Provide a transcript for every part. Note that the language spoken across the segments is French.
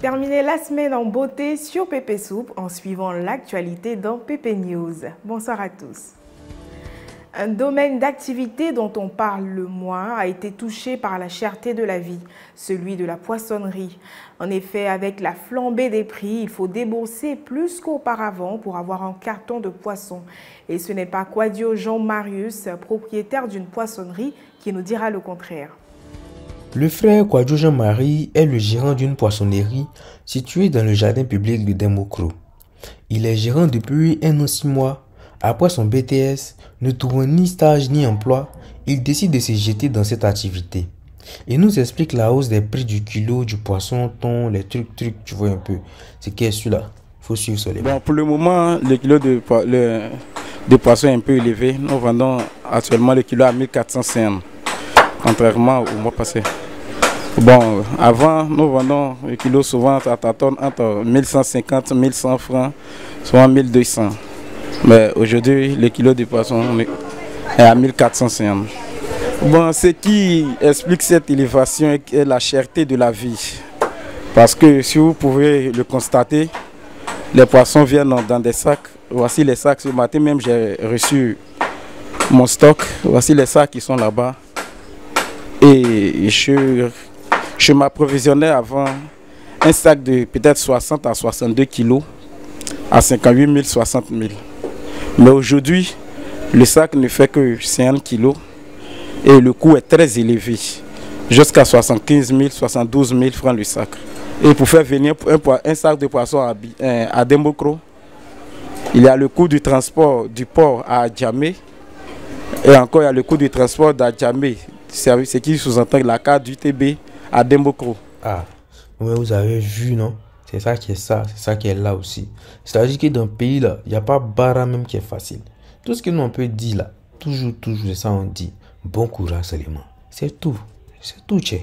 Terminez la semaine en beauté sur Pépé Soupe en suivant l'actualité dans Pépé News. Bonsoir à tous. Un domaine d'activité dont on parle le moins a été touché par la cherté de la vie, celui de la poissonnerie. En effet, avec la flambée des prix, il faut débourser plus qu'auparavant pour avoir un carton de poisson. Et ce n'est pas Quadio Jean-Marius, propriétaire d'une poissonnerie, qui nous dira le contraire. Le frère Quadio Jean-Marie est le gérant d'une poissonnerie située dans le jardin public de Dembocro. Il est gérant depuis 1 an 6 mois. Après son BTS, ne trouvant ni stage ni emploi, il décide de se jeter dans cette activité. Il nous explique la hausse des prix du kilo, du poisson, thon, les trucs, tu vois un peu. C'est qui est celui-là? Il faut suivre sur les Bon, pour le moment, le kilo de poisson est un peu élevé. Nous vendons actuellement le kilo à 1400 CN, contrairement au mois passé. Bon, avant, nous vendons le kilo souvent à tâtonne entre 1150, 1100 francs, souvent 1200. Mais aujourd'hui, le kilo de poisson est à 1400 CN. Bon, ce qui explique cette élévation est la cherté de la vie. Parce que si vous pouvez le constater, les poissons viennent dans des sacs. Voici les sacs. Ce matin même, j'ai reçu mon stock. Voici les sacs qui sont là-bas. Et je m'approvisionnais avant un sac de peut-être 60 à 62 kilos à 58 000, 60 000. Mais aujourd'hui, le sac ne fait que 50 kilos et le coût est très élevé, jusqu'à 75 000, 72 000 francs le sac. Et pour faire venir un sac de poisson à Dembocro, il y a le coût du transport du port à Adjamé et encore il y a le coût du transport d'Adjamé, ce qui sous-entend la carte du TB à Dembocro. Ah, mais vous avez vu, non? C'est ça qui est là aussi. C'est-à-dire que dans le pays là, il n'y a pas bara même qui est facile. Tout ce que nous on peut dire là, toujours, c'est ça on dit. Bon courage seulement. C'est tout, tché.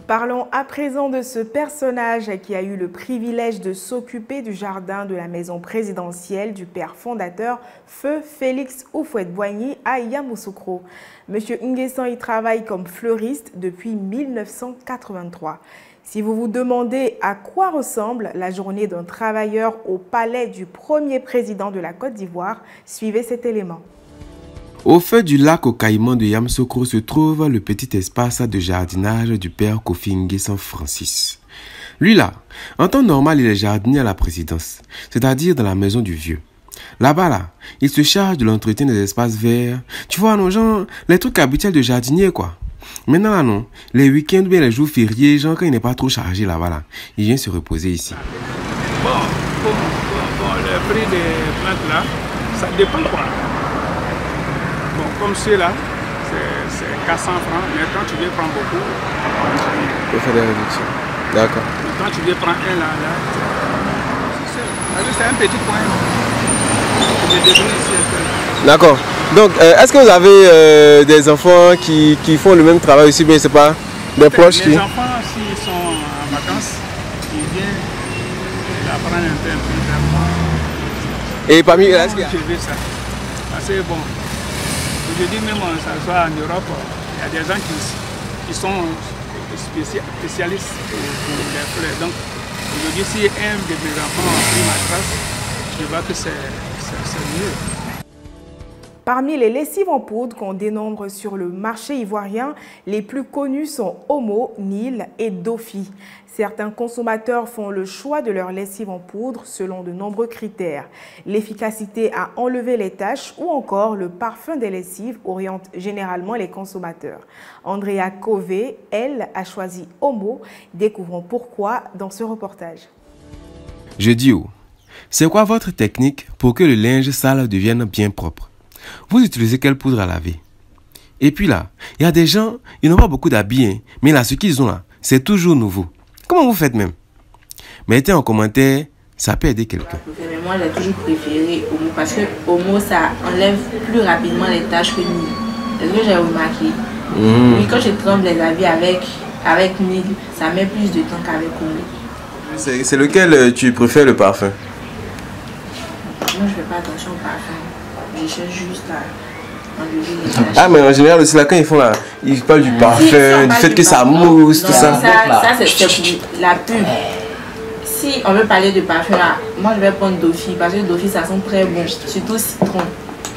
Parlons à présent de ce personnage qui a eu le privilège de s'occuper du jardin de la maison présidentielle du père fondateur Feu Félix Houphouët-Boigny à Yamoussoukro. Monsieur Nguessan y travaille comme fleuriste depuis 1983. Si vous vous demandez à quoi ressemble la journée d'un travailleur au palais du premier président de la Côte d'Ivoire, suivez cet élément. Au feu du lac au Caïman de Yamoussoukro se trouve le petit espace de jardinage du père Kofi Nguessan Francis. Lui là, en temps normal, il est jardinier à la présidence, c'est-à-dire dans la maison du vieux. Là-bas là, il se charge de l'entretien des espaces verts. Tu vois, non, genre, les trucs habituels de jardinier quoi. Maintenant là non, les week-ends ou bien les jours fériés, genre quand il n'est pas trop chargé là-bas là, il vient se reposer ici. Bon, le prix des plantes là, ça dépend quoi. Bon, comme ceux-là, c'est 400 francs, mais quand tu veux prendre beaucoup, tu peux faire des réductions. D'accord. Quand tu veux prendre un là, c'est un petit coin. Je vais devenir ici un peu. D'accord. Donc, est-ce que vous avez des enfants qui font le même travail aussi, bien c'est pas des proches qui... Les enfants, s'ils sont en vacances, ils viennent apprendre un peu. Et parmi eux, est-ce qu'il y a... Je veux ça. Parce que bon, aujourd'hui même, ça soit en Europe, il y a des gens qui sont spécialistes pour les fleurs. Donc, aujourd'hui, si un de mes enfants a pris ma classe, je vois que c'est mieux. Parmi les lessives en poudre qu'on dénombre sur le marché ivoirien, les plus connus sont Omo, Nil et Dofi. Certains consommateurs font le choix de leur lessive en poudre selon de nombreux critères. L'efficacité à enlever les taches ou encore le parfum des lessives oriente généralement les consommateurs. Andrea Cové, elle, a choisi Omo. Découvrons pourquoi dans ce reportage. Je dis où? C'est quoi votre technique pour que le linge sale devienne bien propre? Vous utilisez quelle poudre à laver? Et puis là, il y a des gens, ils n'ont pas beaucoup d'habits, hein, mais là, ce qu'ils ont là, c'est toujours nouveau. Comment vous faites même? Mettez en commentaire, ça peut aider quelqu'un. Moi, j'ai toujours préféré Omo parce que Omo, ça enlève plus rapidement les taches que Nil. C'est ce que j'ai remarqué. Oui, quand je trempe les habits avec Nil, ça met plus de temps qu'avec Omo. C'est lequel tu préfères le parfum? Moi, je ne fais pas attention au parfum. Je cherche juste enlever les taches. Ah, mais en général aussi, là, quand ils font là, ils parlent du parfum, du fait que ça mousse, tout ça. Ça c'est pour la pub. Si on veut parler de parfum là, moi je vais prendre Dofi parce que Dofi ça sent très bon, surtout citron.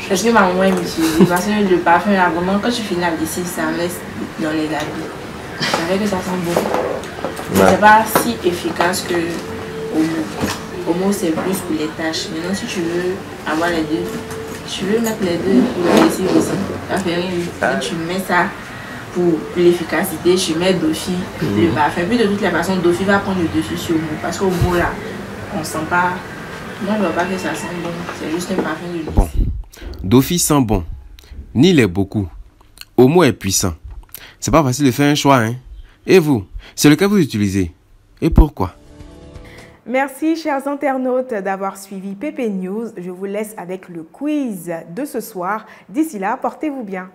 Parce que ma maman aime utiliser parce que le parfum là, vraiment quand tu finis la lessive, ça reste dans les habits. Ça fait que ça sent bon. C'est pas si efficace que Omo. Omo c'est plus pour les tâches. Maintenant si tu veux avoir les deux, tu veux mettre les deux pour la lessive aussi. Ça fait rien. Tu mets ça pour l'efficacité, je mets Dofi, le parfum. Puis de toutes les façons, Dofi va prendre le dessus sur Omo. Parce qu'au Omo là, on sent pas. Moi je vois pas que ça sent bon. C'est juste un parfum de lessive. Bon. Dofi sent bon. Nil est beaucoup. Omo est puissant. C'est pas facile de faire un choix, hein. Et vous, c'est lequel vous utilisez? Et pourquoi? Merci chers internautes d'avoir suivi PP News. Je vous laisse avec le quiz de ce soir. D'ici là, portez-vous bien.